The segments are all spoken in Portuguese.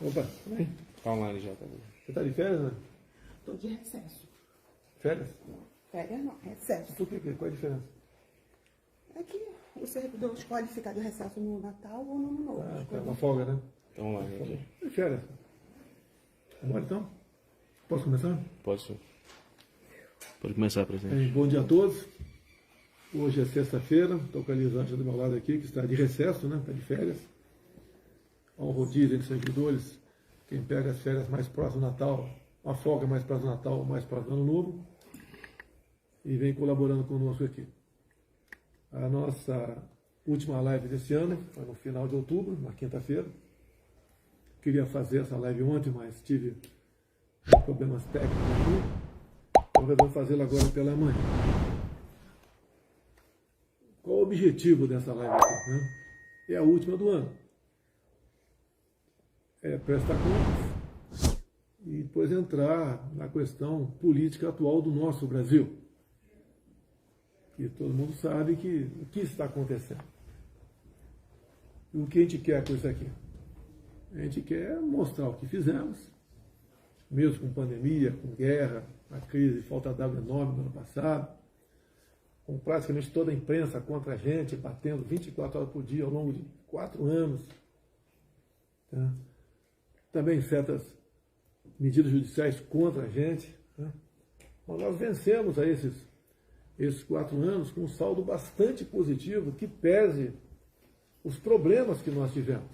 Opa, tudo bem? Tá online já, tá bom. Você tá de férias, né? Tô de recesso. Férias? Férias não, recesso. Por quê? Qual é a diferença? É que o servidor escolhe ficar de recesso no Natal ou no Ano Novo. Ah, tá Escolhe. uma folga, né? Tá online aqui. De férias. Vamos então? Posso começar? Pode ser. Pode começar, presidente. Bom dia a todos. Hoje é sexta-feira, estou com a Elisângela do meu lado aqui, que está de recesso, né? Está de férias. Há um rodízio entre servidores. Quem pega as férias mais próximas do Natal, uma folga mais próxima do Natal, mais próxima do Ano Novo, e vem colaborando conosco aqui. A nossa última live desse ano foi no final de outubro, na quinta-feira. Queria fazer essa live ontem, mas tive problemas técnicos aqui. Então resolvi fazê-la agora pela manhã. Qual o objetivo dessa live aqui, né? É a última do ano. É prestar contas e depois entrar na questão política atual do nosso Brasil. Que todo mundo sabe que o que está acontecendo. E o que a gente quer com isso aqui? A gente quer mostrar o que fizemos, mesmo com pandemia, com guerra, a crise de falta d'água enorme no ano passado, com praticamente toda a imprensa contra a gente, batendo 24 horas por dia ao longo de 4 anos. Tá? Também certas medidas judiciais contra a gente. Tá? Mas nós vencemos aí esses 4 anos com um saldo bastante positivo que pese os problemas que nós tivemos.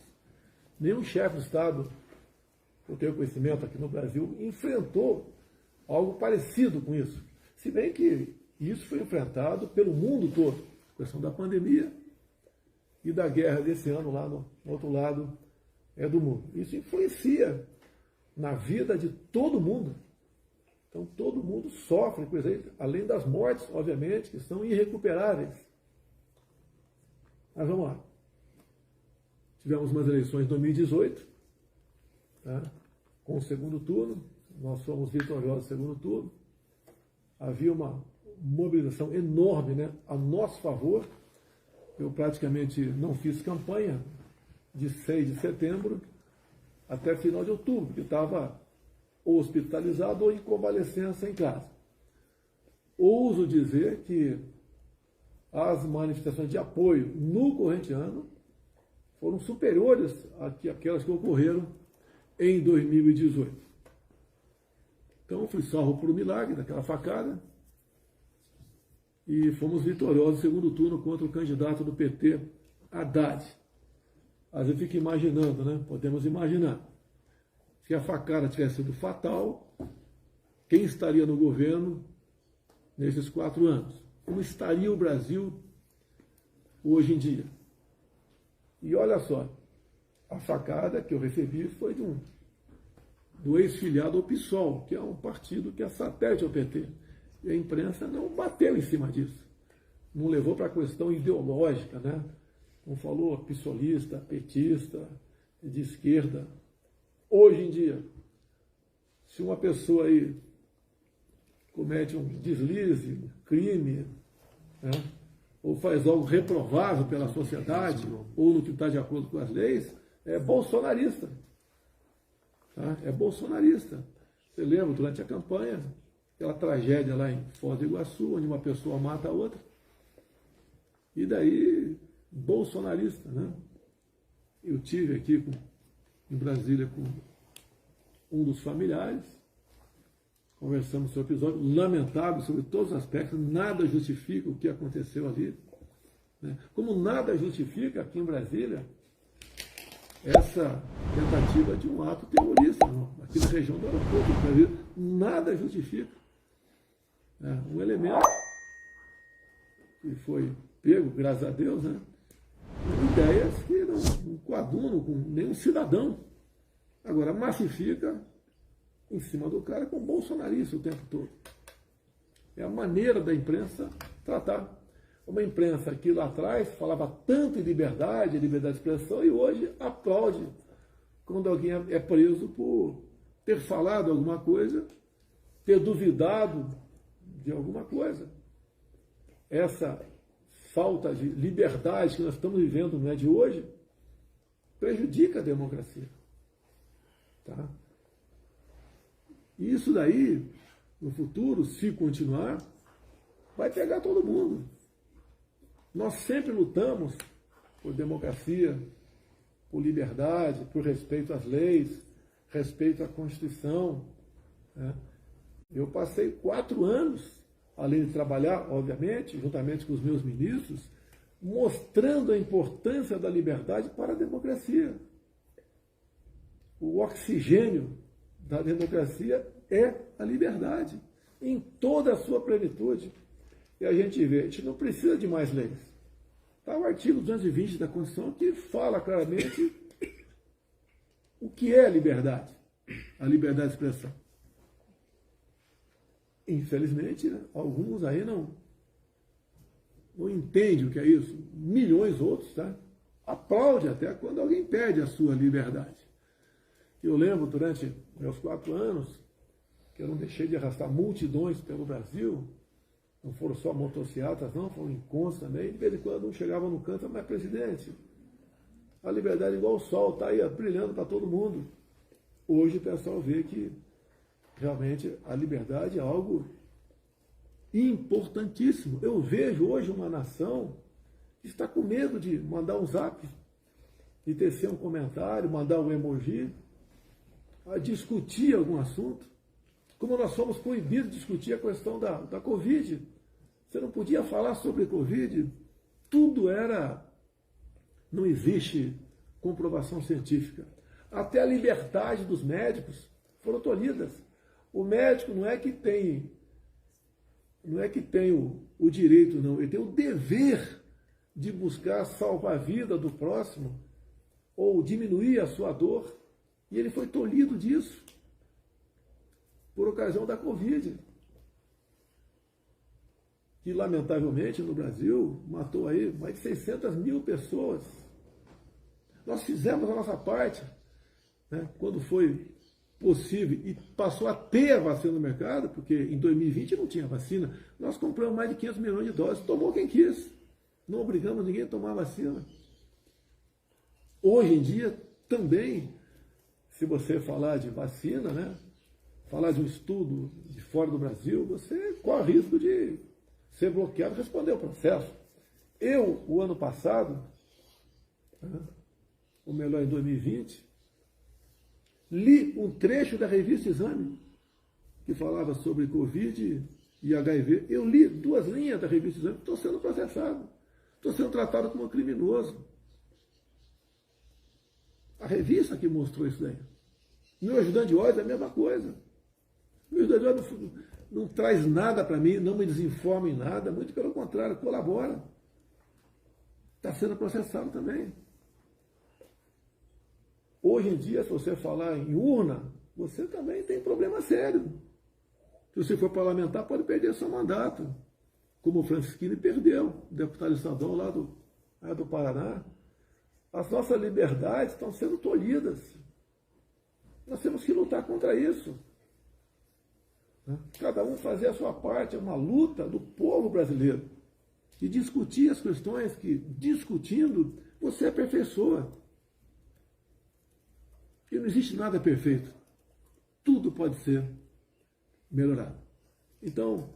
Nenhum chefe de Estado, eu tenho conhecimento aqui no Brasil, enfrentou algo parecido com isso. Se bem que isso foi enfrentado pelo mundo todo, a questão da pandemia e da guerra desse ano lá no outro lado do mundo. Isso influencia na vida de todo mundo. Então todo mundo sofre com isso aí, além das mortes, obviamente, que são irrecuperáveis. Mas vamos lá. Tivemos umas eleições em 2018, tá? Com o segundo turno, nós fomos vitoriosos no segundo turno. Havia uma mobilização enorme, né, a nosso favor. Eu praticamente não fiz campanha de 6 de setembro até final de outubro, porque estava ou hospitalizado ou em convalescença em casa. Ouso dizer que as manifestações de apoio no corrente ano foram superiores àquelas que ocorreram em 2018. Então, fui salvo por um milagre daquela facada e fomos vitoriosos no segundo turno contra o candidato do PT, Haddad. Às vezes eu fico imaginando, né? Podemos imaginar. Se a facada tivesse sido fatal, quem estaria no governo nesses 4 anos? Como estaria o Brasil hoje em dia? E olha só, a facada que eu recebi foi do ex-filiado ao PSOL, que é um partido que é satélite ao PT. E a imprensa não bateu em cima disso. Não levou para a questão ideológica, né? Não falou pissolista, petista, de esquerda. Hoje em dia, se uma pessoa aí comete um deslize, um crime, né? Ou faz algo reprovável pela sociedade, ou no que está de acordo com as leis, é bolsonarista. Tá? É bolsonarista. Você lembra, durante a campanha, aquela tragédia lá em Foz do Iguaçu, onde uma pessoa mata a outra. E daí, bolsonarista, né? Eu tive aqui em Brasília com um dos familiares, conversamos sobre o episódio, lamentável sobre todos os aspectos, nada justifica o que aconteceu ali. Né? Como nada justifica aqui em Brasília essa tentativa de um ato terrorista, não? Aqui na região do aeroporto do Brasil, nada justifica. Um elemento que foi pego, graças a Deus, né? Ideias que não coadunam com nenhum cidadão. Agora, massifica em cima do cara com bolsonarista o tempo todo. É a maneira da imprensa tratar. Uma imprensa que lá atrás falava tanto em liberdade de expressão, e hoje aplaude quando alguém é preso por ter falado alguma coisa, ter duvidado de alguma coisa. Essa falta de liberdade que nós estamos vivendo, não é de hoje, prejudica a democracia. Tá? E isso daí, no futuro, se continuar, vai pegar todo mundo. Nós sempre lutamos por democracia, por liberdade, por respeito às leis, respeito à Constituição. Né? Eu passei 4 anos, além de trabalhar, obviamente, juntamente com os meus ministros, mostrando a importância da liberdade para a democracia. O oxigênio da democracia é a liberdade, em toda a sua plenitude. E a gente vê, a gente não precisa de mais leis. Está o artigo 220 da Constituição que fala claramente o que é a liberdade de expressão. Infelizmente, né, alguns aí não entendem o que é isso. Milhões outros, tá? Aplaudem até quando alguém perde a sua liberdade. Eu lembro, durante meus 4 anos, que eu não deixei de arrastar multidões pelo Brasil. Não foram só motocicletas, não, foram encontros também. De vez em quando um chegava no canto, mas presidente, a liberdade é igual o sol, está aí brilhando para todo mundo. Hoje o pessoal vê que realmente a liberdade é algo importantíssimo. Eu vejo hoje uma nação que está com medo de mandar um zap, de tecer um comentário, mandar um emoji, a discutir algum assunto. Como nós fomos proibidos de discutir a questão da Covid. Você não podia falar sobre Covid. Tudo era... Não existe comprovação científica. Até a liberdade dos médicos foram tolhidas. O médico não é que tem o direito, não. Ele tem o dever de buscar salvar a vida do próximo ou diminuir a sua dor. E ele foi tolhido disso por ocasião da Covid, que lamentavelmente no Brasil matou aí mais de 600 mil pessoas. Nós fizemos a nossa parte, né, quando foi possível e passou a ter a vacina no mercado, porque em 2020 não tinha vacina, nós compramos mais de 500 milhões de doses, tomou quem quis, não obrigamos ninguém a tomar a vacina. Hoje em dia também, se você falar de vacina, né, falar de um estudo de fora do Brasil, você corre risco de ser bloqueado e responder o processo. Eu, o ano passado, ou melhor, em 2020, li um trecho da revista Exame, que falava sobre Covid e HIV. Eu li 2 linhas da revista Exame, estou sendo processado, estou sendo tratado como um criminoso. A revista que mostrou isso daí. Meu ajudante de ordem é a mesma coisa. Meu ajudante de ordem não traz nada para mim, não me desinforma em nada, muito pelo contrário, colabora. Está sendo processado também. Hoje em dia, se você falar em urna, você também tem problema sério. Se você for parlamentar, pode perder seu mandato. Como o Francisquini perdeu, deputado estadual lá do Paraná. As nossas liberdades estão sendo tolhidas. Nós temos que lutar contra isso. Cada um fazer a sua parte, é uma luta do povo brasileiro. E discutir as questões que, discutindo, você aperfeiçoa. E não existe nada perfeito. Tudo pode ser melhorado. Então,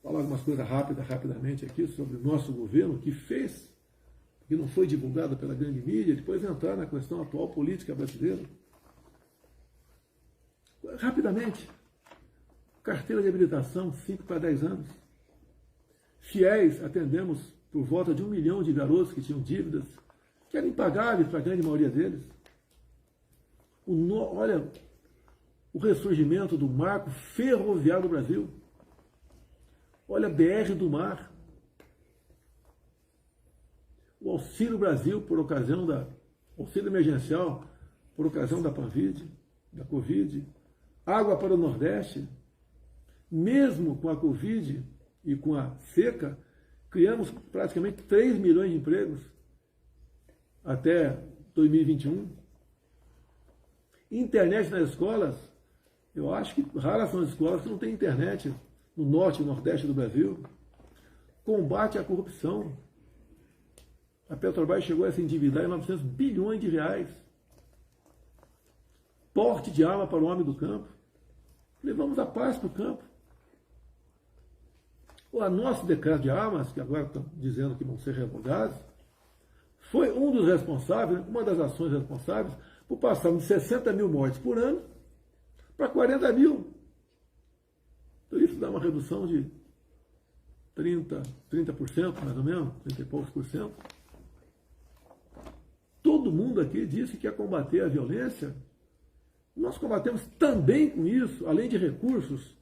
falar algumas coisas rapidamente aqui sobre o nosso governo, que fez, que não foi divulgado pela grande mídia, depois entrar na questão atual política brasileira. Rapidamente. Carteira de habilitação, 5 para 10 anos. Fiéis, atendemos por volta de 1 milhão de garotos que tinham dívidas, que eram impagáveis para a grande maioria deles. Olha, o ressurgimento do marco ferroviário do Brasil. Olha a BR do Mar. O Auxílio Brasil, por ocasião auxílio emergencial, por ocasião da Covid. Água para o Nordeste. Mesmo com a Covid e com a seca, criamos praticamente 3 milhões de empregos até 2021. Internet nas escolas, eu acho que raras são as escolas que não têm internet no norte e nordeste do Brasil. Combate à corrupção. A Petrobras chegou a se endividar em 900 bilhões de reais. porte de arma para o homem do campo. Levamos a paz para o campo. O nosso decreto de armas, que agora estão dizendo que vão ser revogados, foi um dos responsáveis, uma das ações responsáveis, por passarmos de 60 mil mortes por ano para 40 mil. Então isso dá uma redução de 30% mais ou menos, 30 e poucos por cento. Todo mundo aqui disse que ia combater a violência. Nós combatemos também com isso, além de recursos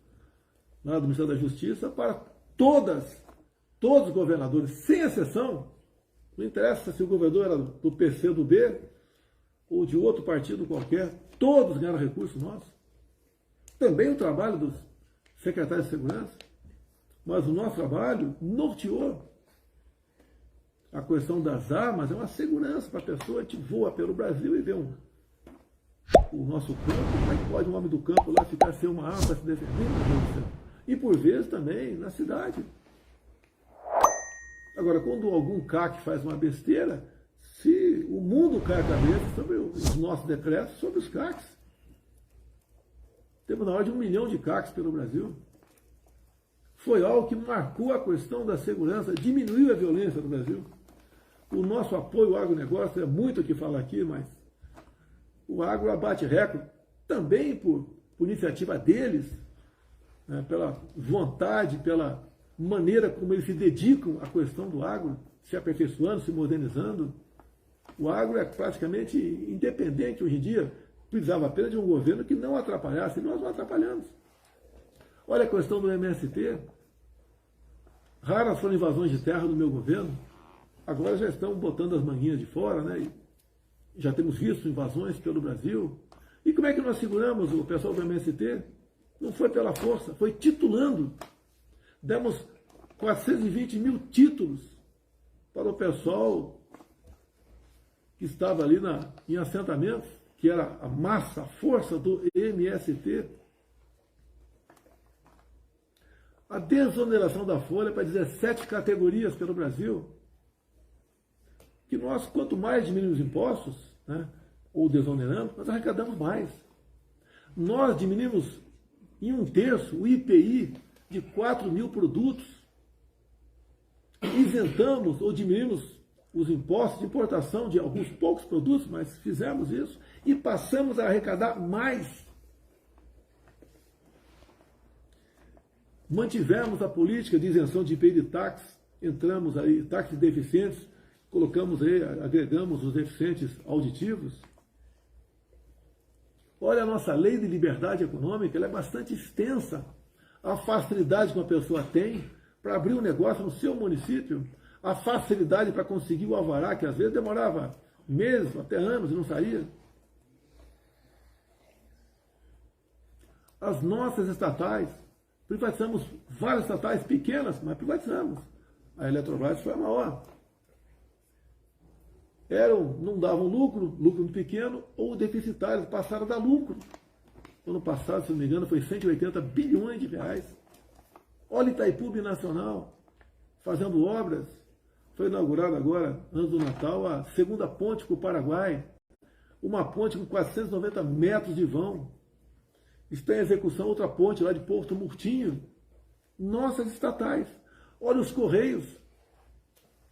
lá do Ministério da Justiça, para todos os governadores, sem exceção. Não interessa se o governador era do PC, do B, ou de outro partido qualquer, todos ganharam recursos nossos. Também o trabalho dos secretários de segurança, mas o nosso trabalho norteou. A questão das armas é uma segurança para a pessoa. A gente voa pelo Brasil e vê o nosso campo. Como é que pode um homem do campo lá ficar sem uma arma para se defender? E por vezes também na cidade. Agora, quando algum CAC faz uma besteira, se o mundo cai a cabeça sobre os nossos decretos, sobre os CACs. Temos na ordem de 1 milhão de CACs pelo Brasil. Foi algo que marcou a questão da segurança, diminuiu a violência no Brasil. O nosso apoio ao agronegócio é muito o que falar aqui, mas o agro abate recorde, também por iniciativa deles, né, pela vontade, pela maneira como eles se dedicam à questão do agro, se aperfeiçoando, se modernizando. O agro é praticamente independente hoje em dia, precisava apenas de um governo que não atrapalhasse, e nós não atrapalhamos. Olha a questão do MST. Raras foram invasões de terra do meu governo. Agora já estão botando as manguinhas de fora, né? E já temos visto invasões pelo Brasil. E como é que nós seguramos o pessoal do MST? Não foi pela força, foi titulando. Demos 420 mil títulos para o pessoal que estava ali em assentamentos, que era a massa, a força do MST. A desoneração da folha para 17 categorias pelo Brasil. Que nós, quanto mais diminuímos os impostos, né, ou desoneramos, nós arrecadamos mais. Nós diminuímos em 1/3 o IPI de 4 mil produtos. Isentamos ou diminuímos os impostos de importação de alguns poucos produtos, mas fizemos isso e passamos a arrecadar mais. Mantivemos a política de isenção de IPI de táxi, entramos aí, táxis deficientes, colocamos aí, agregamos os deficientes auditivos. Olha a nossa lei de liberdade econômica, ela é bastante extensa. A facilidade que uma pessoa tem para abrir um negócio no seu município, a facilidade para conseguir o alvará, que às vezes demorava meses, até anos e não saía. As nossas estatais, privatizamos várias estatais pequenas, mas privatizamos. A Eletrobras foi a maior. Não davam lucro muito pequeno, ou deficitários, passaram a dar lucro. Ano passado, se não me engano, foi 180 bilhões de reais. Olha Itaipu Binacional, fazendo obras. Foi inaugurada agora, antes do Natal, a segunda ponte para o Paraguai. Uma ponte com 490 metros de vão. Está em execução outra ponte lá de Porto Murtinho. Nossas estatais. Olha os Correios,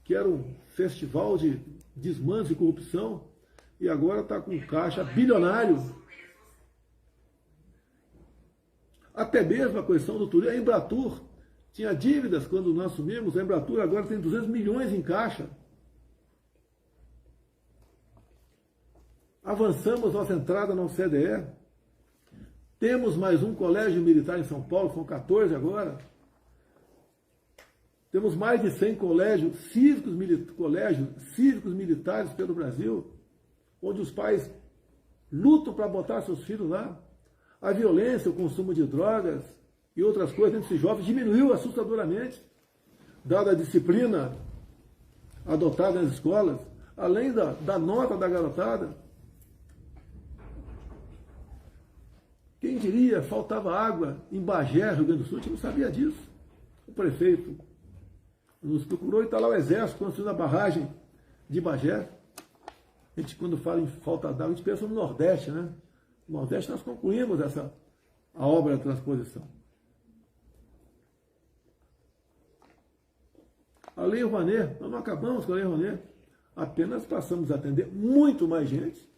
que era um festival de desmanche e corrupção, e agora está com caixa bilionário. Até mesmo a questão do turismo. A Embratur tinha dívidas quando nós assumimos. A Embratur agora tem 200 milhões em caixa. Avançamos nossa entrada na OCDE. Temos mais um colégio militar em São Paulo, são 14 agora. Temos mais de 100 colégios cívicos militares pelo Brasil, onde os pais lutam para botar seus filhos lá. A violência, o consumo de drogas e outras coisas entre esses jovens diminuiu assustadoramente, dada a disciplina adotada nas escolas, além da nota da garotada. Quem diria, faltava água em Bagé, Rio Grande do Sul, a gente não sabia disso. O prefeito nos procurou e está lá o Exército construindo a barragem de Bagé. A gente, quando fala em falta d'água, a gente pensa no Nordeste, né? No Nordeste nós concluímos a obra da transposição. A Lei Rouanet, nós não acabamos com a Lei Rouanet, apenas passamos a atender muito mais gente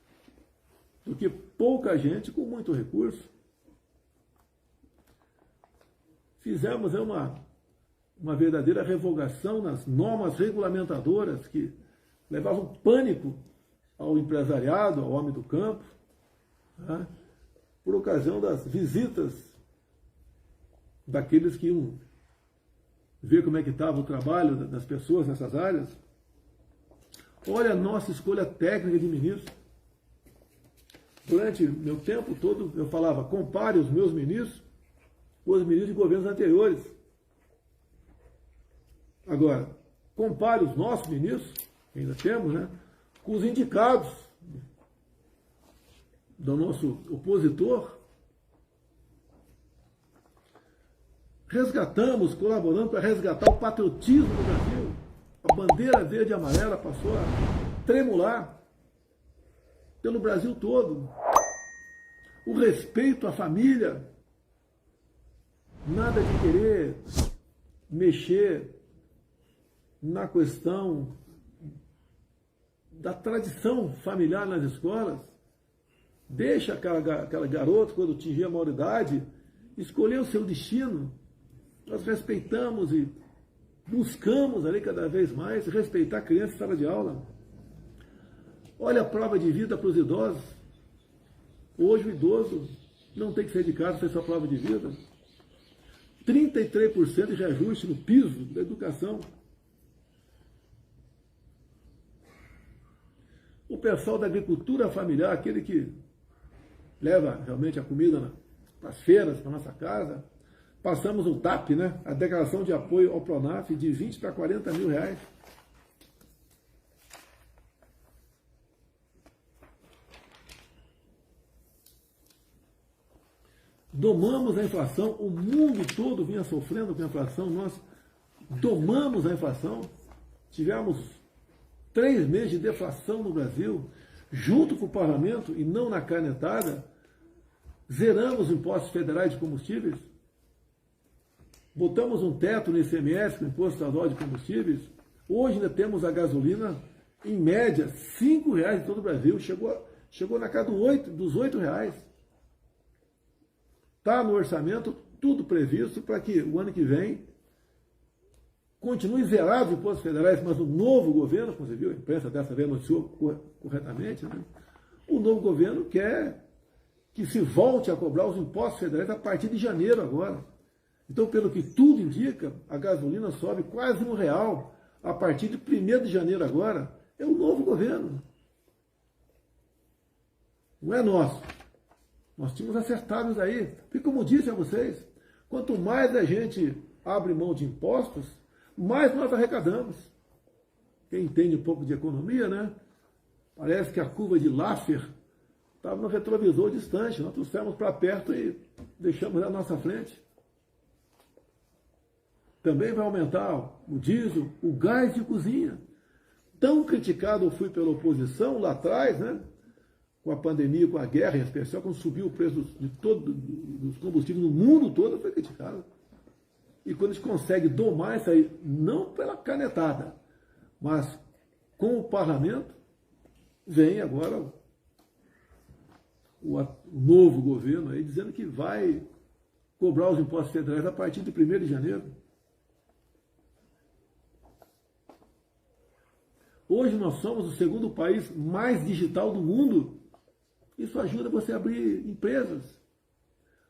do que pouca gente com muito recurso. Fizemos uma verdadeira revogação nas normas regulamentadoras que levavam pânico ao empresariado, ao homem do campo, tá? Por ocasião das visitas daqueles que iam ver como é que estava o trabalho das pessoas nessas áreas. Olha a nossa escolha técnica de ministro. Durante meu tempo todo eu falava, compare os meus ministros com os ministros de governos anteriores. Agora, compare os nossos ministros, que ainda temos, né, com os indicados do nosso opositor. Resgatamos, colaborando para resgatar o patriotismo do Brasil. A bandeira verde e amarela passou a tremular pelo Brasil todo. O respeito à família. Nada de querer mexer na questão da tradição familiar nas escolas. Deixa aquela garota, quando atingir a maioridade, escolher o seu destino. Nós respeitamos e buscamos ali cada vez mais respeitar a criança em sala de aula. Olha a prova de vida para os idosos. Hoje o idoso não tem que sair de casa para fazer sua prova de vida. 33% de reajuste no piso da educação. O pessoal da agricultura familiar, aquele que leva realmente a comida para as feiras, para a nossa casa, passamos o TAP, né? A declaração de apoio ao Pronaf, de 20 para 40 mil reais. Domamos a inflação, o mundo todo vinha sofrendo com a inflação, nós domamos a inflação, tivemos 3 meses de deflação no Brasil, junto com o parlamento e não na canetada, zeramos os impostos federais de combustíveis, botamos um teto no ICMS, no Imposto Estadual de Combustíveis, hoje ainda temos a gasolina, em média, R$ 5,00 em todo o Brasil, chegou na casa dos R$ 8,00. Está no orçamento tudo previsto para que o ano que vem continue zerado os impostos federais, mas o novo governo, como você viu, a imprensa dessa vez anunciou corretamente, né? O novo governo quer que se volte a cobrar os impostos federais a partir de janeiro agora. Então, pelo que tudo indica, a gasolina sobe quase R$ 1,00 a partir de 1º de janeiro agora. É o novo governo. Não é nosso. Nós tínhamos acertado isso aí. Porque, como disse a vocês, quanto mais a gente abre mão de impostos, mais nós arrecadamos. Quem entende um pouco de economia, né? Parece que a curva de Laffer estava no retrovisor distante. Nós trouxemos para perto e deixamos na nossa frente. Também vai aumentar o diesel, o gás de cozinha. Tão criticado eu fui pela oposição lá atrás, né? Com a pandemia, com a guerra, em especial, quando subiu o preço dos combustíveis no mundo todo, foi criticado. E quando a gente consegue domar isso aí, não pela canetada, mas com o parlamento, vem agora o novo governo aí dizendo que vai cobrar os impostos federais a partir de 1º de janeiro. Hoje nós somos o 2º país mais digital do mundo. Isso ajuda você a abrir empresas.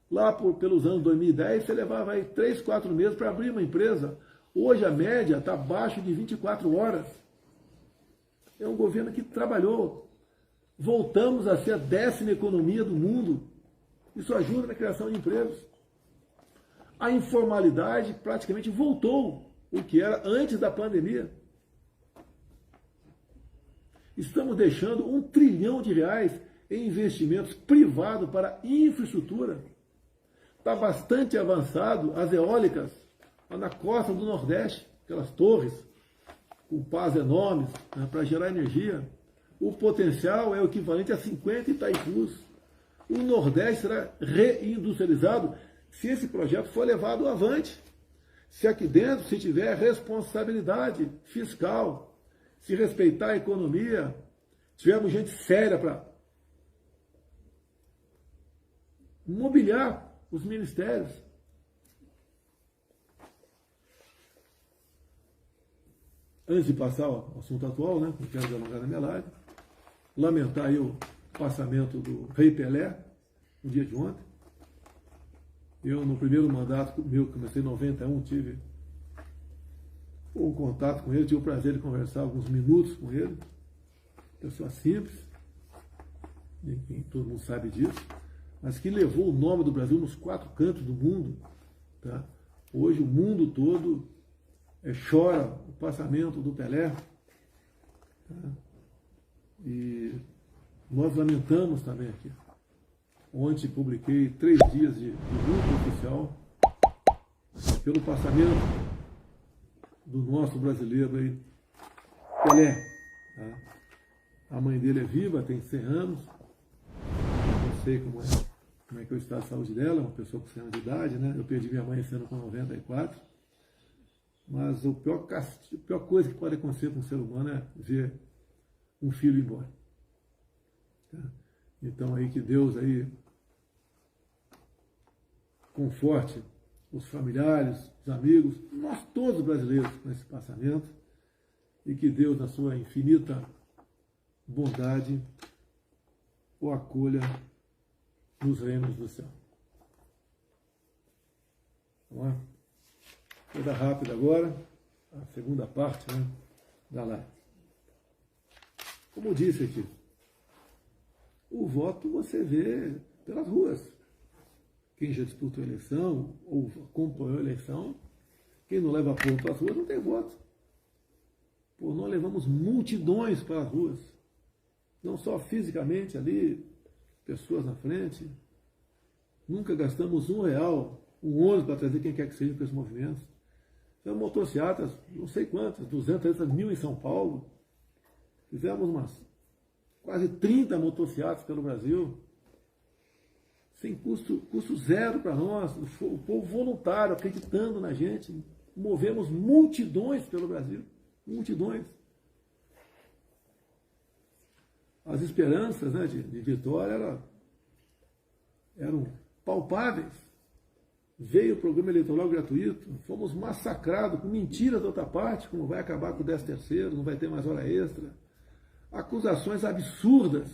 Lá pelos anos 2010, você levava aí 3, 4 meses para abrir uma empresa. Hoje a média está abaixo de 24 horas. É um governo que trabalhou. Voltamos a ser a 10ª economia do mundo. Isso ajuda na criação de empregos. A informalidade praticamente voltou o que era antes da pandemia. Estamos deixando R$ 1 trilhão em investimentos privados para infraestrutura. Está bastante avançado as eólicas lá na costa do Nordeste, aquelas torres com pás enormes, né, para gerar energia. O potencial é o equivalente a 50 Itaipus. O Nordeste será reindustrializado se esse projeto for levado avante. Se aqui dentro se tiver responsabilidade fiscal, se respeitar a economia, tivermos gente séria para mobiliar os ministérios. Antes de passar ao assunto atual, né, não quero delongar na minha live, lamentar aí o passamento do Rei Pelé, no dia de ontem. Eu, no primeiro mandato meu, que comecei em 91, tive um contato com ele, tive o prazer de conversar alguns minutos com ele. Pessoa simples, todo mundo sabe disso, mas que levou o nome do Brasil nos 4 cantos do mundo. Tá? Hoje o mundo todo chora o passamento do Pelé. Tá? E nós lamentamos também aqui. Ontem publiquei 3 dias de luto oficial pelo passamento do nosso brasileiro aí, Pelé. Tá? A mãe dele é viva, tem 100 anos. Não sei como é que é o estado de saúde dela, uma pessoa com 100 anos de idade, né? Eu perdi minha mãe esse ano com 94. Mas a pior coisa que pode acontecer com um ser humano é ver um filho ir embora. Tá? Então aí que Deus aí conforte os familiares, os amigos, nós todos brasileiros com esse passamento, e que Deus, na sua infinita bondade, o acolha nos reinos do céu. Vamos lá? Coisa rápida agora, a segunda parte, né, da live. Como disse aqui, o voto você vê pelas ruas. Quem já disputou a eleição ou acompanhou a eleição, quem não leva ponto às ruas não tem voto. Pô, nós levamos multidões para as ruas. Não só fisicamente ali, pessoas na frente. Nunca gastamos R$1, um ônibus para trazer quem quer que seja para esses movimentos. Fizemos motocicletas, não sei quantas, 200, 300 mil em São Paulo. Fizemos umas quase 30 motocicletas pelo Brasil. Sem custo zero para nós. O povo voluntário, acreditando na gente. Movemos multidões pelo Brasil. Multidões. As esperanças, né, de vitória eram palpáveis. Veio o programa eleitoral gratuito, fomos massacrados com mentiras da outra parte, como vai acabar com o 13º, não vai ter mais hora extra. Acusações absurdas.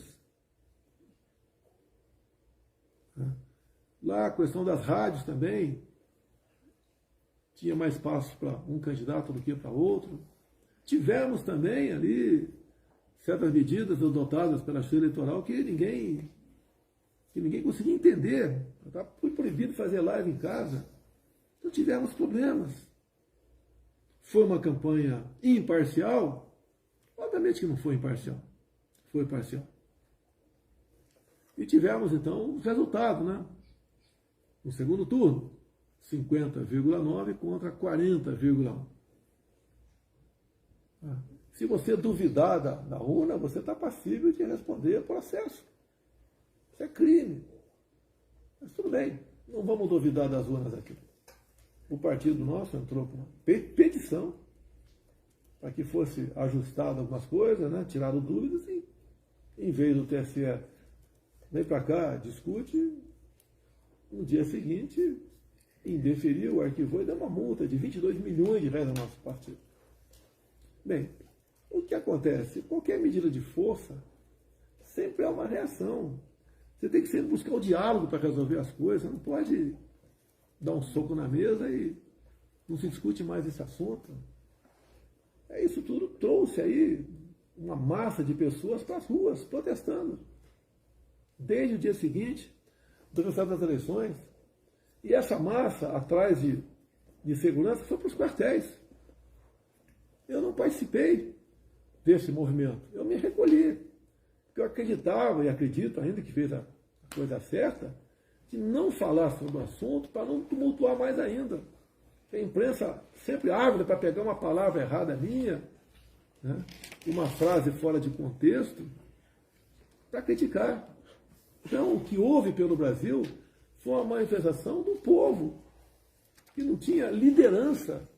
Lá a questão das rádios também, tinha mais espaço para um candidato do que para outro. Tivemos também ali certas medidas adotadas pela Justiça Eleitoral que ninguém conseguia entender. Foi proibido fazer live em casa. Então tivemos problemas. Foi uma campanha imparcial? Obviamente que não foi imparcial. Foi parcial. E tivemos, então, os resultados, né? No segundo turno, 50,9 contra 40,1. Se você duvidar da urna, você está passível de responder processo. Isso é crime. Mas tudo bem, não vamos duvidar das urnas aqui. O partido nosso entrou com uma petição para que fosse ajustado algumas coisas, né? Tirado dúvidas e, em vez do TSE vem para cá, discute, no dia seguinte indeferiu, arquivou e deu uma multa de 22 milhões de reais ao nosso partido. Bem, o que acontece? Qualquer medida de força sempre é uma reação. Você tem que sempre buscar o diálogo para resolver as coisas. Você não pode dar um soco na mesa e não se discute mais esse assunto. Isso tudo trouxe aí uma massa de pessoas para as ruas, protestando. Desde o dia seguinte do resultado das eleições. E essa massa, atrás de segurança, foi para os quartéis. Eu não participei desse movimento. Eu me recolhi. Porque eu acreditava e acredito ainda que fez a coisa certa, de não falar sobre o assunto para não tumultuar mais ainda. A imprensa sempre ávida para pegar uma palavra errada minha, né, uma frase fora de contexto, para criticar. Então, o que houve pelo Brasil foi uma manifestação do povo, que não tinha liderança,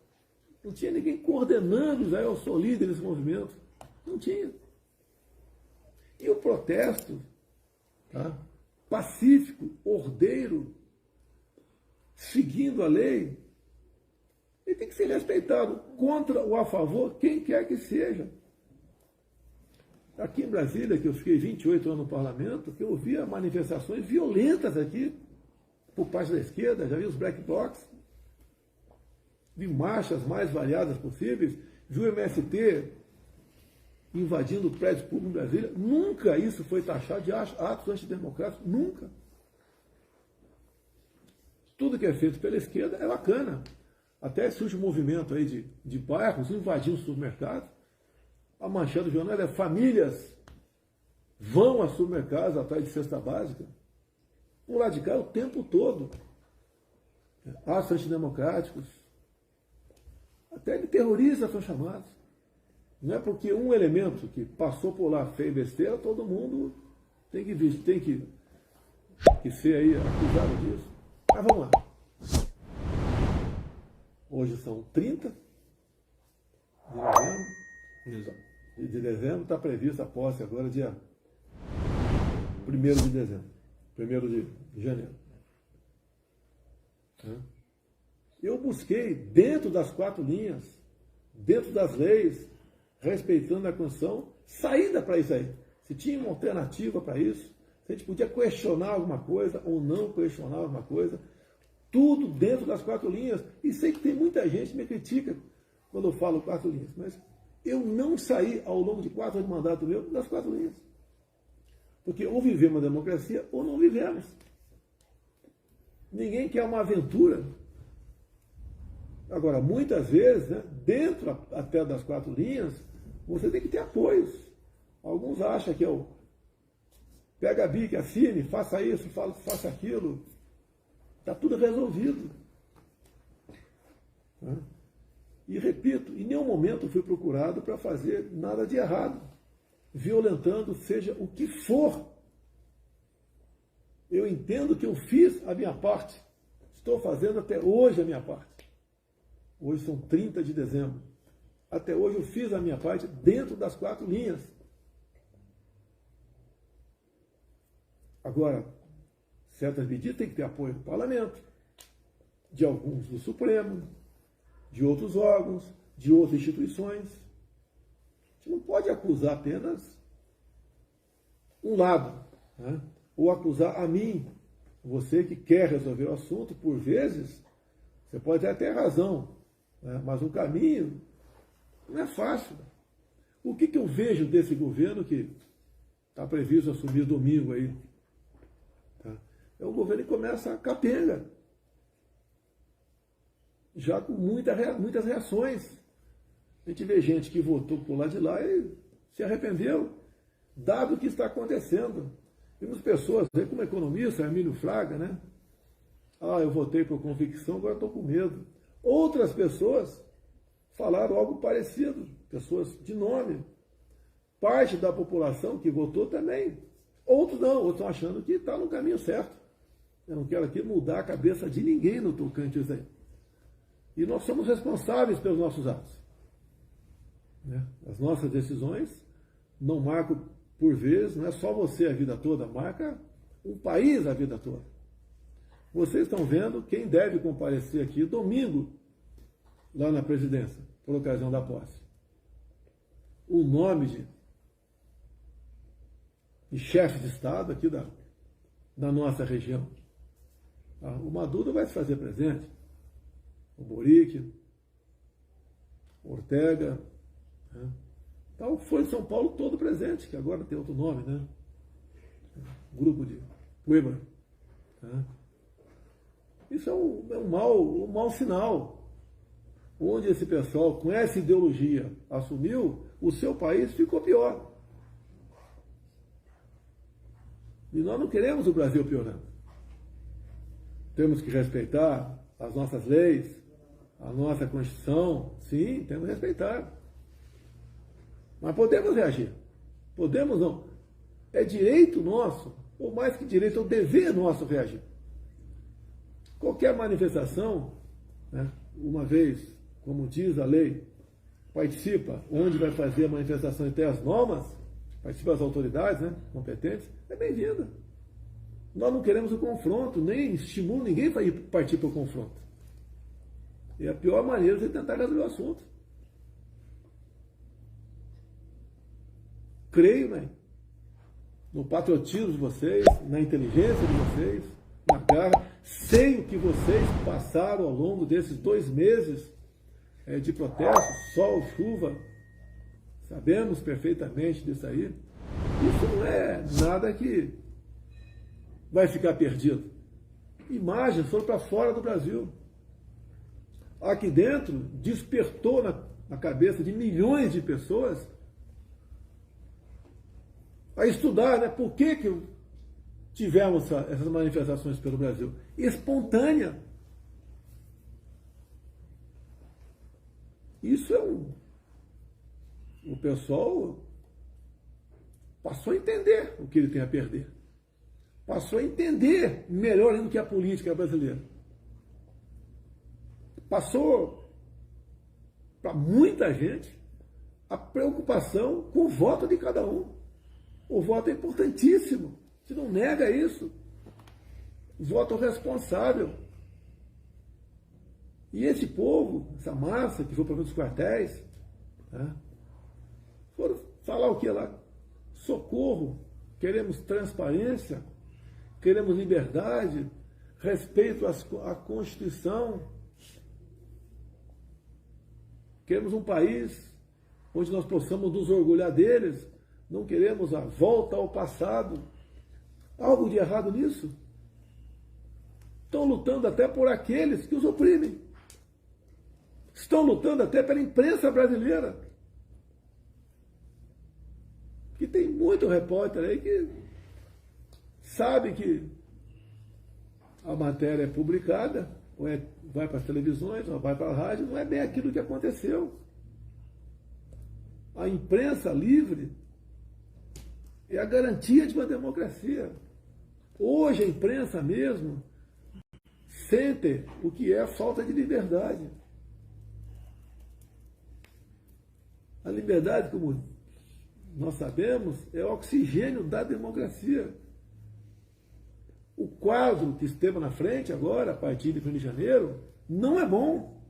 não tinha ninguém coordenando, já eu sou líder desse movimento. Não tinha. E o protesto, tá, pacífico, ordeiro, seguindo a lei, ele tem que ser respeitado, contra ou a favor, quem quer que seja. Aqui em Brasília, que eu fiquei 28 anos no parlamento, que eu via manifestações violentas aqui, por parte da esquerda, já vi os black blocs, vi marchas mais variadas possíveis, vi o MST invadindo prédios públicos em Brasília. Nunca isso foi taxado de atos antidemocráticos, nunca. Tudo que é feito pela esquerda é bacana. Até surge um movimento aí de bairros invadindo supermercados. A manchete do jornal é: famílias vão a supermercados atrás de cesta básica. O lado de cá o tempo todo. Atos antidemocráticos. Até de terroristas são chamados. Não é porque um elemento que passou por lá fez besteira, todo mundo tem que ser aí acusado disso. Mas vamos lá. Hoje são 30 de dezembro. Está prevista a posse agora, dia 1º de dezembro. 1º de janeiro. Eu busquei, dentro das 4 linhas, dentro das leis, respeitando a Constituição, saída para isso aí. Se tinha uma alternativa para isso, se a gente podia questionar alguma coisa ou não questionar alguma coisa, tudo dentro das 4 linhas. E sei que tem muita gente que me critica quando eu falo 4 linhas, mas eu não saí ao longo de 4 anos de mandato meu das 4 linhas. Porque ou vivemos a democracia ou não vivemos. Ninguém quer uma aventura. Agora, muitas vezes, né, dentro até das 4 linhas, você tem que ter apoios. Alguns acham que eu pega a bica, assine, faça isso, faça aquilo. Está tudo resolvido. E repito, em nenhum momento fui procurado para fazer nada de errado, violentando seja o que for. Eu entendo que eu fiz a minha parte. Estou fazendo até hoje a minha parte. Hoje são 30 de dezembro. Até hoje eu fiz a minha parte dentro das 4 linhas. Agora, certas medidas têm que ter apoio do parlamento, de alguns do Supremo, de outros órgãos, de outras instituições. A gente não pode acusar apenas um lado, né? Ou acusar a mim, você que quer resolver o assunto. Por vezes, você pode até ter razão, né? Mas o caminho não é fácil. O que eu vejo desse governo que está previsto assumir domingo aí? É um governo que começa capenga, já com muitas reações. A gente vê gente que votou por lá de lá e se arrependeu, dado o que está acontecendo. Vimos pessoas, aí como economista, Emílio Fraga, né? Eu votei por convicção, agora estou com medo. Outras pessoas falaram algo parecido, pessoas de nome. Parte da população que votou também. Outros não, outros estão achando que está no caminho certo. Eu não quero aqui mudar a cabeça de ninguém no tocante a isso aí. E nós somos responsáveis pelos nossos atos. As nossas decisões não marcam, por vezes, não é só você a vida toda, marca um país a vida toda. Vocês estão vendo quem deve comparecer aqui domingo, lá na presidência, por ocasião da posse. O nome de chefe de Estado aqui da nossa região. O Maduro vai se fazer presente. O Boric, o Ortega, né? Então, foi São Paulo todo presente, que agora tem outro nome, né? Grupo de Weber. Né? Isso é um mau sinal. Onde esse pessoal, com essa ideologia, assumiu, o seu país ficou pior. E nós não queremos o Brasil piorando. Temos que respeitar as nossas leis, a nossa Constituição. Sim, temos que respeitar. Mas podemos reagir. Podemos não. É direito nosso ou mais que direito, é o dever nosso reagir. Qualquer manifestação, né, uma vez, como diz a lei, participa onde vai fazer a manifestação e tem as normas, participa as autoridades, né, competentes, é bem-vinda. Nós não queremos o confronto, nem estimulo ninguém para partir para o confronto. E a pior maneira é tentar resolver o assunto. Creio, né, no patriotismo de vocês, na inteligência de vocês, na garra. Sei o que vocês passaram ao longo desses 2 meses de protesto, sol, chuva. Sabemos perfeitamente disso aí. Isso não é nada que vai ficar perdido. Imagens foram para fora do Brasil. Aqui dentro, despertou na cabeça de milhões de pessoas a estudar, né? Por que tivemos essas manifestações pelo Brasil? Espontânea. Isso é o pessoal passou a entender o que ele tem a perder. Passou a entender melhor ainda do que a política brasileira. Passou para muita gente a preocupação com o voto de cada um. O voto é importantíssimo. Você não nega isso. Voto responsável. E esse povo, essa massa que foi para os quartéis, né, foram falar o que lá? Socorro, queremos transparência, queremos liberdade, respeito à Constituição. Queremos um país onde nós possamos nos orgulhar deles. Não queremos a volta ao passado. Algo de errado nisso? Estão lutando até por aqueles que os oprimem. Estão lutando até pela imprensa brasileira. Que tem muito repórter aí que sabe que a matéria é publicada, ou vai para as televisões, ou vai para a rádio, não é bem aquilo que aconteceu. A imprensa livre é a garantia de uma democracia. Hoje a imprensa mesmo sente o que é a falta de liberdade. A liberdade, como nós sabemos, é o oxigênio da democracia. O quadro que esteve na frente agora, a partir de 1º de janeiro, não é bom.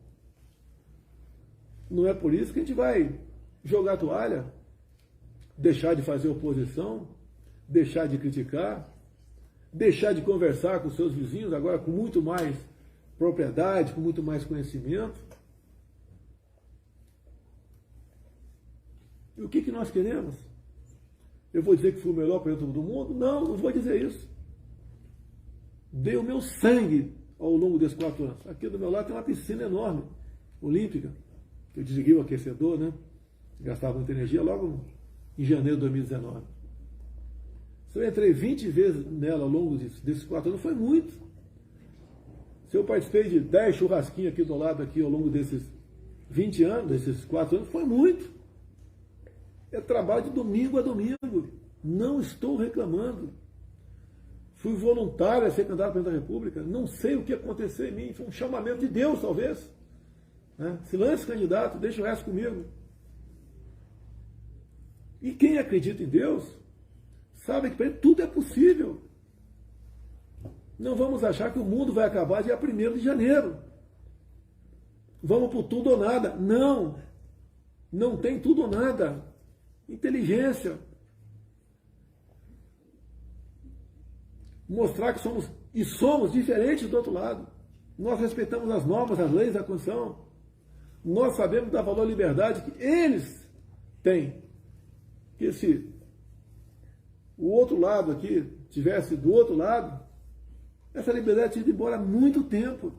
Não é por isso que a gente vai jogar a toalha, deixar de fazer oposição, deixar de criticar, deixar de conversar com seus vizinhos, agora com muito mais propriedade, com muito mais conhecimento. E o que nós queremos? Eu vou dizer que fui o melhor presidente do mundo? Não, não vou dizer isso. Dei o meu sangue ao longo desses 4 anos. Aqui do meu lado tem uma piscina enorme, olímpica, que eu desliguei o aquecedor, né? Gastava muita energia logo em janeiro de 2019. Se eu entrei 20 vezes nela ao longo desses 4 anos, foi muito. Se eu participei de 10 churrasquinhos aqui do lado, aqui ao longo desses 20 anos, desses 4 anos, foi muito. É trabalho de domingo a domingo. Não estou reclamando. Fui voluntário a ser candidato a presidente da República. Não sei o que aconteceu em mim. Foi um chamamento de Deus, talvez. Né? Se lance candidato, deixa o resto comigo. E quem acredita em Deus, sabe que para ele tudo é possível. Não vamos achar que o mundo vai acabar dia 1º de janeiro. Vamos por tudo ou nada. Não. Não tem tudo ou nada. Inteligência. Mostrar que somos diferentes do outro lado. Nós respeitamos as normas, as leis da Constituição. Nós sabemos dar valor à liberdade que eles têm. Que se o outro lado aqui tivesse do outro lado, essa liberdade tinha ido embora há muito tempo.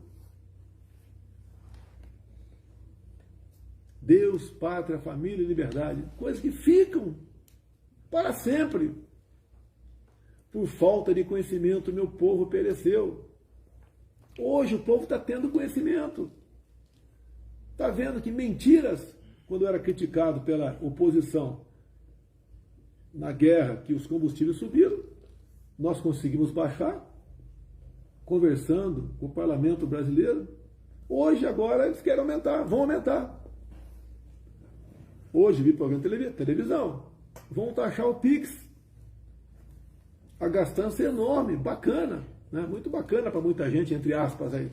Deus, pátria, família e liberdade. Coisas que ficam para sempre. Por falta de conhecimento, meu povo pereceu. Hoje o povo está tendo conhecimento. Está vendo que mentiras, quando era criticado pela oposição na guerra, que os combustíveis subiram, nós conseguimos baixar, conversando com o parlamento brasileiro. Hoje, agora, eles querem aumentar, vão aumentar. Hoje vi programa de televisão, vão taxar o Pix. A gastança é enorme, bacana, né? Muito bacana para muita gente, entre aspas, aí.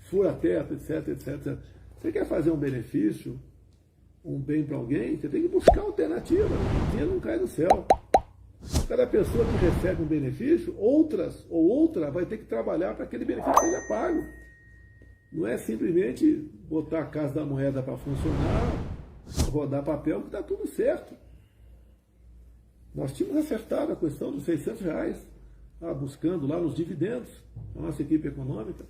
Fura-teto, etc, etc. Você quer fazer um benefício, um bem para alguém, você tem que buscar alternativa. O dinheiro não cai do céu. Cada pessoa que recebe um benefício, outra vai ter que trabalhar para que aquele benefício seja pago. Não é simplesmente botar a Casa da Moeda para funcionar, rodar papel, que está tudo certo. Nós tínhamos acertado a questão dos R$600, buscando lá nos dividendos, a nossa equipe econômica.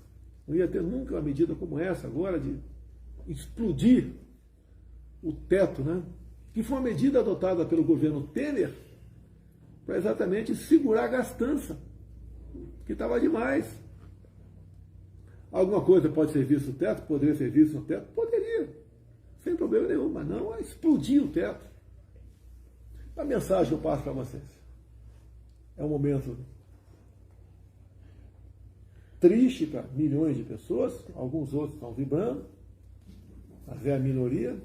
Não ia ter nunca uma medida como essa agora, de explodir o teto, né? Que foi uma medida adotada pelo governo Temer para exatamente segurar a gastança, que estava demais. Alguma coisa pode ser vista no teto? Poderia ser vista no teto? Poderia, sem problema nenhum, mas não explodir o teto. A mensagem que eu passo para vocês: é um momento triste para milhões de pessoas, alguns outros estão vibrando, mas é a minoria.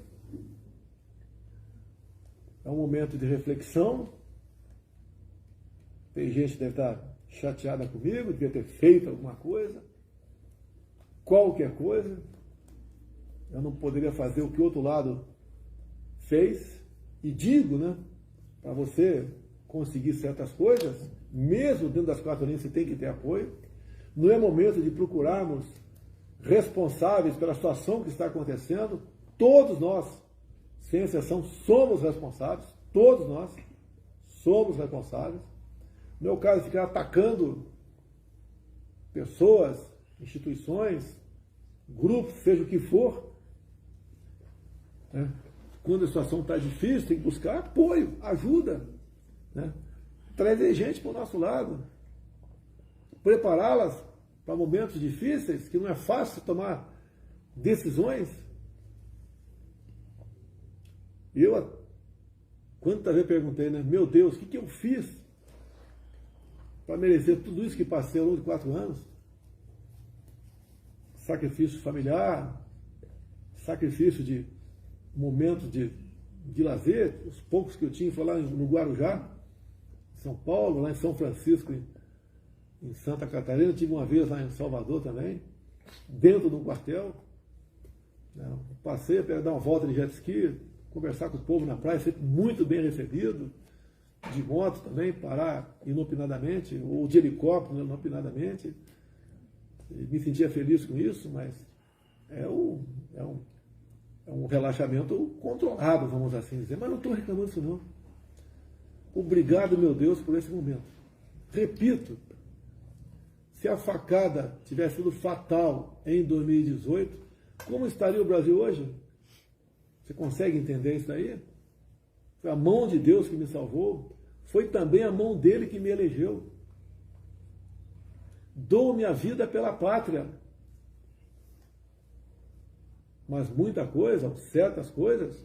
É um momento de reflexão. Tem gente que deve estar chateada comigo, devia ter feito alguma coisa, qualquer coisa. Eu não poderia fazer o que o outro lado fez. E digo, né, para você conseguir certas coisas, mesmo dentro das quatro linhas, você tem que ter apoio. Não é momento de procurarmos responsáveis pela situação que está acontecendo. Todos nós, sem exceção, somos responsáveis. Todos nós somos responsáveis. Não é o caso de ficar atacando pessoas, instituições, grupos, seja o que for, né? Quando a situação está difícil, tem que buscar apoio, ajuda, né? Trazer gente para o nosso lado, prepará-las para momentos difíceis, que não é fácil tomar decisões. Eu, quantas vezes perguntei, né? Meu Deus, o que eu fiz para merecer tudo isso que passei ao longo de 4 anos? Sacrifício familiar, sacrifício de momentos de lazer, os poucos que eu tinha, foi lá no Guarujá, São Paulo, lá em São Francisco, em Santa Catarina, tive uma vez lá em Salvador também, dentro de um quartel. Passei para dar uma volta de jet ski, conversar com o povo na praia, sempre muito bem recebido, de moto também, parar inopinadamente, ou de helicóptero inopinadamente. Me sentia feliz com isso, mas é um relaxamento controlado, vamos assim dizer. Mas não estou reclamando disso não. Obrigado, meu Deus, por esse momento. Repito, se a facada tivesse sido fatal em 2018, como estaria o Brasil hoje? Você consegue entender isso aí? Foi a mão de Deus que me salvou, foi também a mão dele que me elegeu. Dou minha vida pela pátria. Mas muita coisa, certas coisas,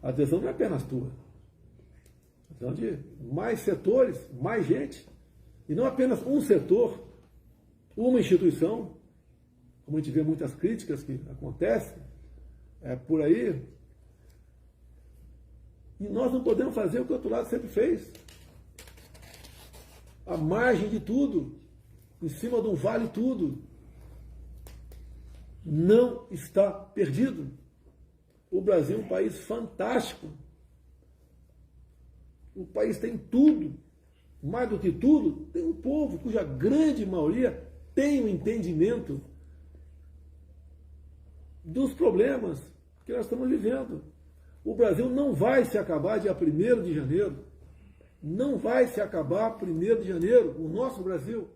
a decisão não é apenas tua. A decisão de mais setores, mais gente. E não apenas um setor, uma instituição, como a gente vê muitas críticas que acontecem por aí. E nós não podemos fazer o que o outro lado sempre fez. À margem de tudo, em cima de um vale tudo. Não está perdido. O Brasil é um país fantástico. O país tem tudo. Mais do que tudo, tem um povo cuja grande maioria tem o entendimento dos problemas que nós estamos vivendo. O Brasil não vai se acabar dia 1º de janeiro. Não vai se acabar 1º de janeiro, o nosso Brasil.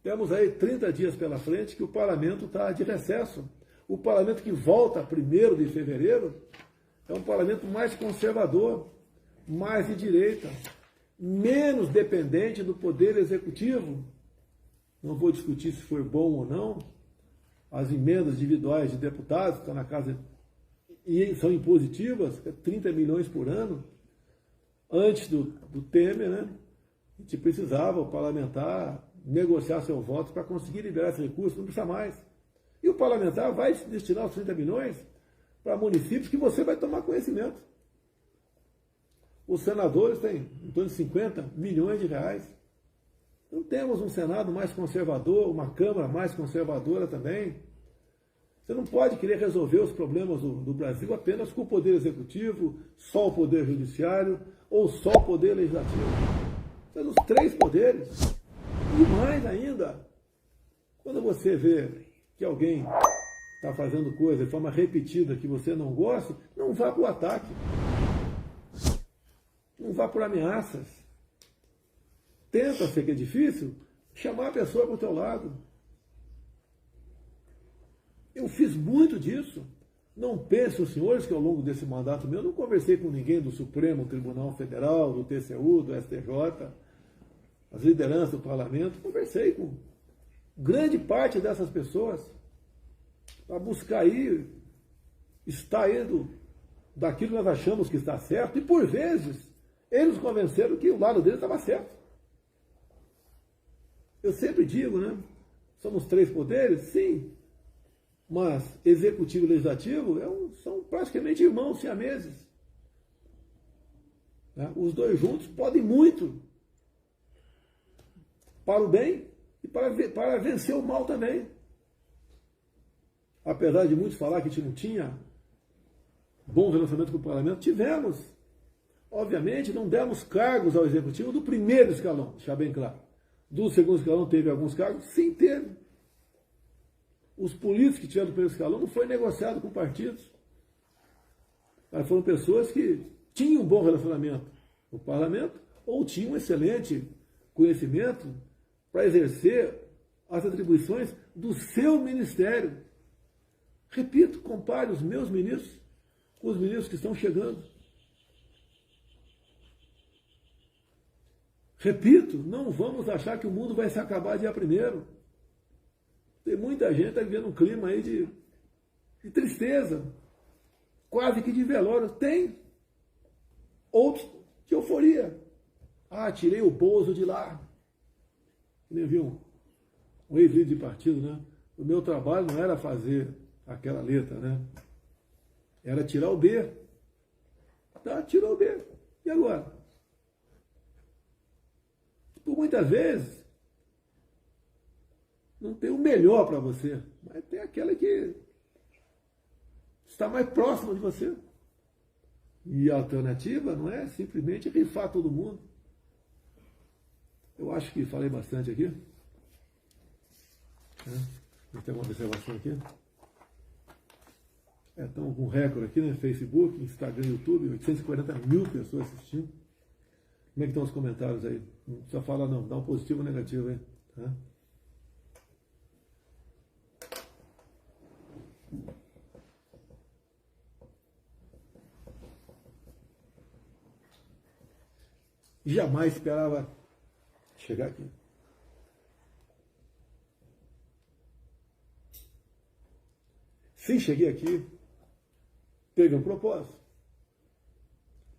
Temos aí 30 dias pela frente que o parlamento está de recesso. O parlamento que volta 1º de fevereiro é um parlamento mais conservador, mais de direita, menos dependente do poder executivo. Não vou discutir se foi bom ou não. As emendas individuais de deputados que estão na casa e são impositivas, 30 milhões por ano. Antes do Temer, né, a gente precisava, o parlamentar, negociar seu voto para conseguir liberar esse recurso, não precisa mais. E o parlamentar vai destinar os 30 milhões para municípios que você vai tomar conhecimento. Os senadores têm em torno de 50 milhões de reais. Então temos um Senado mais conservador, uma Câmara mais conservadora também. Você não pode querer resolver os problemas do Brasil apenas com o Poder Executivo, só o Poder Judiciário ou só o Poder Legislativo. Temos 3 poderes. E mais ainda, quando você vê que alguém está fazendo coisa de forma repetida que você não gosta, não vá para o ataque. Não vá por ameaças. Tenta, sei que é difícil, chamar a pessoa para o teu lado. Eu fiz muito disso. Não pensem, os senhores, que ao longo desse mandato meu, eu não conversei com ninguém do Supremo Tribunal Federal, do TCU, do STJ, as lideranças do parlamento. Conversei com grande parte dessas pessoas para buscar aí, estar indo daquilo que nós achamos que está certo, e por vezes eles convenceram que o lado deles estava certo. Eu sempre digo, né? Somos 3 poderes? Sim. Mas executivo e legislativo são praticamente irmãos siameses. Né? Os 2 juntos podem muito para o bem e para vencer o mal também. Apesar de muitos falar que a gente não tinha bom relacionamento com o parlamento, tivemos. Obviamente, não demos cargos ao executivo do primeiro escalão, deixar bem claro. Do segundo escalão teve alguns cargos? Sim, teve. Os políticos que tiveram do primeiro escalão não foi negociado com partidos. Mas foram pessoas que tinham um bom relacionamento com o parlamento ou tinham um excelente conhecimento para exercer as atribuições do seu ministério. Repito, compare os meus ministros com os ministros que estão chegando. Repito, não vamos achar que o mundo vai se acabar dia 1º. Tem muita gente que está vivendo um clima aí de tristeza, quase que de velório. Tem outros de euforia. Ah, tirei o Bozo de lá. Nem viu um ex-líder de partido, né? O meu trabalho não era fazer aquela letra, né? Era tirar o B. Tá, tirou o B. E agora? Por muitas vezes, não tem o melhor para você, mas tem aquela que está mais próxima de você. E a alternativa não é simplesmente rifar todo mundo. Eu acho que falei bastante aqui. Tem uma observação aqui. Estamos com um recorde aqui, né? Facebook, Instagram, YouTube, 840 mil pessoas assistindo. Como é que estão os comentários aí? Não precisa falar não, dá um positivo ou negativo aí. Tá? Jamais esperava chegar aqui. Sim, cheguei aqui, teve um propósito.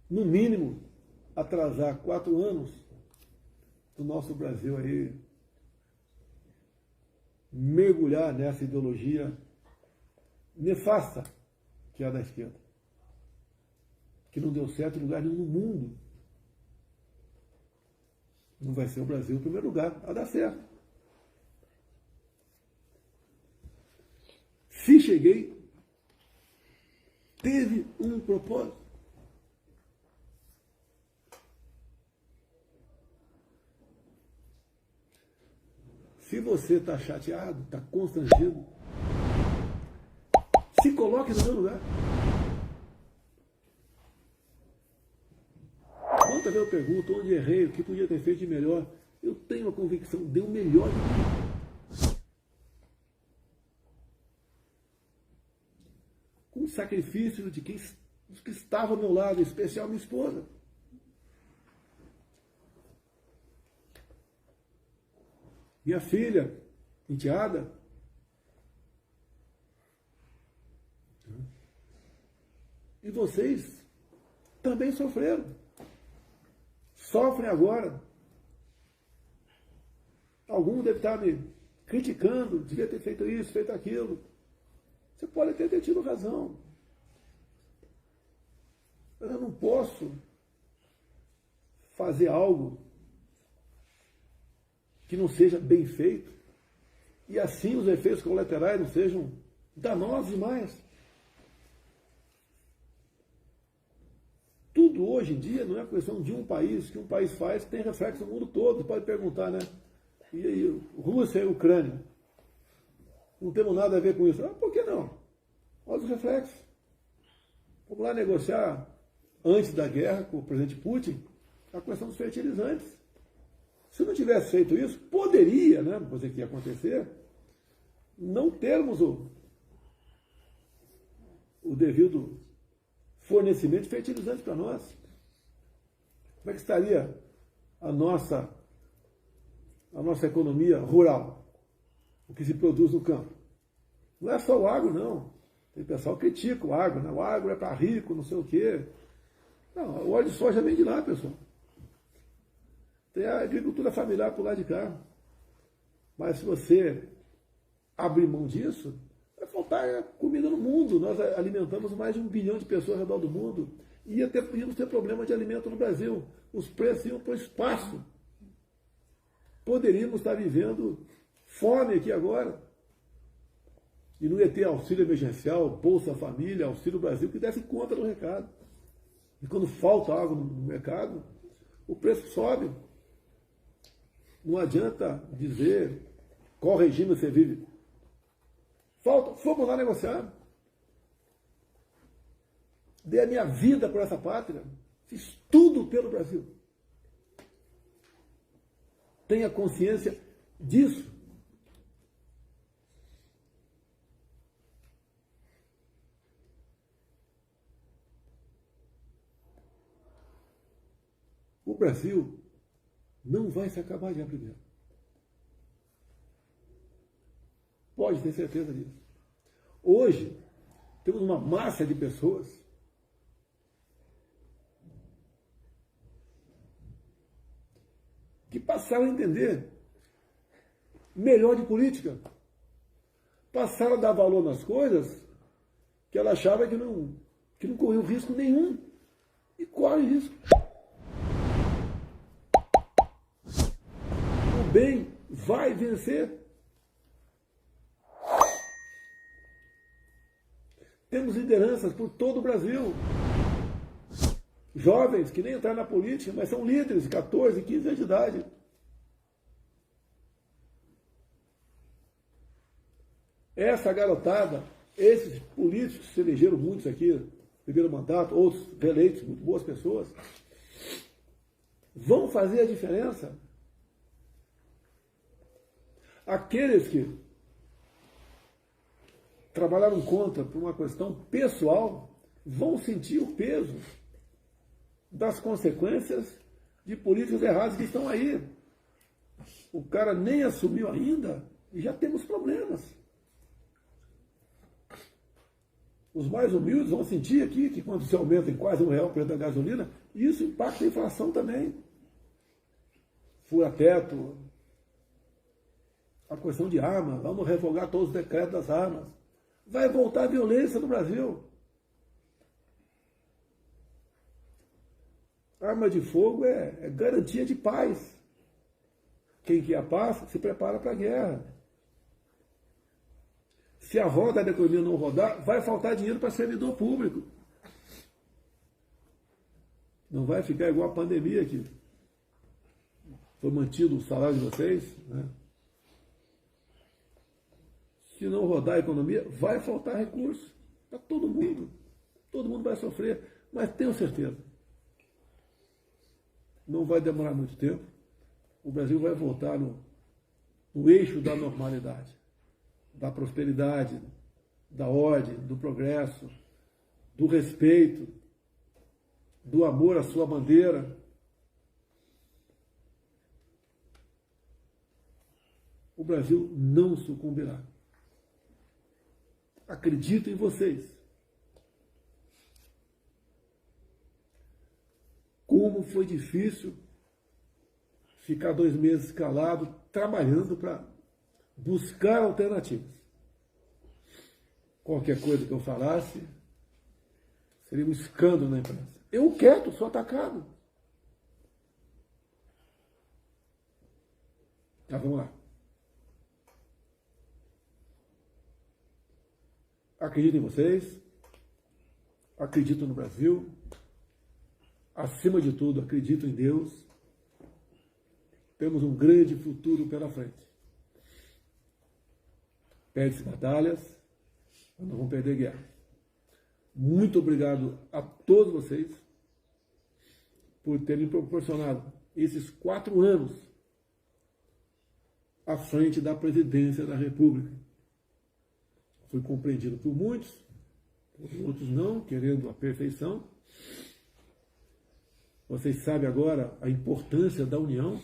No mínimo, atrasar 4 anos do nosso Brasil aí mergulhar nessa ideologia nefasta que é a da esquerda, que não deu certo em lugar nenhum no mundo. Não vai ser o Brasil em primeiro lugar a dar certo. Se cheguei, teve um propósito. Se você está chateado, está constrangido, se coloque no meu lugar. Quantas vezes eu pergunto onde errei, o que podia ter feito de melhor, eu tenho a convicção, deu o melhor de mim. Com sacrifício de quem que estava ao meu lado, em especial minha esposa. Minha filha, enteada. E vocês também sofreram. sofrem agora. Algum deve estar me criticando, devia ter feito isso, feito aquilo. Você pode até ter tido razão. Mas eu não posso fazer algo que não seja bem feito e assim os efeitos colaterais não sejam danosos demais. Tudo hoje em dia não é questão de um país, que um país faz, tem reflexo no mundo todo. Você pode perguntar, né? E aí, Rússia e Ucrânia? Não temos nada a ver com isso. Por que não? Olha os reflexos. Vamos lá negociar, antes da guerra, com o presidente Putin, a questão dos fertilizantes. Se não tivesse feito isso, poderia, né? Coisa que ia acontecer, não termos o devido fornecimento de fertilizantes para nós. Como é que estaria a nossa economia rural? O que se produz no campo? Não é só o agro, não. Tem pessoal que critica o agro, né? O agro é para rico, não sei o quê. Não, o óleo de soja vem de lá, pessoal. Tem a agricultura familiar por lá de cá. Mas se você abrir mão disso, vai faltar comida no mundo. Nós alimentamos mais de 1 bilhão de pessoas ao redor do mundo. E íamos ter problema de alimento no Brasil. Os preços iam para o espaço. Poderíamos estar vivendo fome aqui agora. E não ia ter auxílio emergencial, Bolsa Família, Auxílio Brasil, que desse conta do recado. E quando falta água no mercado, o preço sobe. Não adianta dizer qual regime você vive. Vamos lá negociar. Dei a minha vida por essa pátria. Fiz tudo pelo Brasil. Tenha consciência disso. O Brasil não vai se acabar dia primeiro. Pode ter certeza disso. Hoje, temos uma massa de pessoas que passaram a entender melhor de política. Passaram a dar valor nas coisas que ela achava que não corriam risco nenhum. E corre risco. O bem vai vencer. Temos lideranças por todo o Brasil. Jovens que nem entraram na política, mas são líderes de 14, 15 anos de idade. Essa garotada, esses políticos que se elegeram muitos aqui, primeiro mandato, outros reeleitos, muito boas pessoas, vão fazer a diferença. Aqueles que trabalharam contra por uma questão pessoal vão sentir o peso das consequências de políticas erradas que estão aí. O cara nem assumiu ainda e já temos problemas. Os mais humildes vão sentir aqui que quando se aumenta em quase R$1 o preço da gasolina, isso impacta a inflação também. Fura-teto, a questão de armas, vamos revogar todos os decretos das armas. Vai voltar a violência no Brasil. Arma de fogo é garantia de paz. Quem quer a paz se prepara para a guerra. Se a roda da economia não rodar, vai faltar dinheiro para servidor público. Não vai ficar igual a pandemia aqui. Foi mantido o salário de vocês, né? Se não rodar a economia, vai faltar recurso para todo mundo. Todo mundo vai sofrer. Mas tenho certeza, não vai demorar muito tempo. O Brasil vai voltar no eixo da normalidade, da prosperidade, da ordem, do progresso, do respeito, do amor à sua bandeira. O Brasil não sucumbirá. Acredito em vocês. Como foi difícil ficar 2 meses calado, trabalhando para buscar alternativas. Qualquer coisa que eu falasse seria um escândalo na imprensa. Eu quieto, sou atacado. Tá, vamos lá. Acredito em vocês, acredito no Brasil, acima de tudo, acredito em Deus. Temos um grande futuro pela frente. Perde-se batalhas, mas não vamos perder guerra. Muito obrigado a todos vocês por terem proporcionado esses 4 anos à frente da presidência da República. Fui compreendido por muitos, por outros não, querendo a perfeição. Vocês sabem agora a importância da união,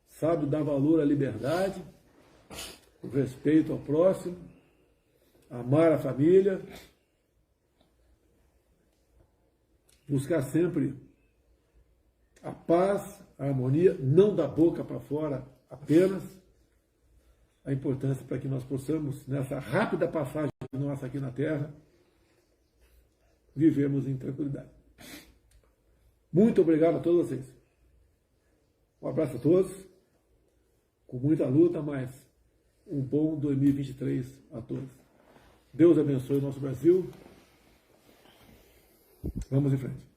sabem dar valor à liberdade, o respeito ao próximo, amar a família, buscar sempre a paz, a harmonia, não da boca para fora apenas, a importância para que nós possamos, nessa rápida passagem nossa aqui na Terra, vivermos em tranquilidade. Muito obrigado a todos vocês. Um abraço a todos, com muita luta, mas um bom 2023 a todos. Deus abençoe o nosso Brasil. Vamos em frente.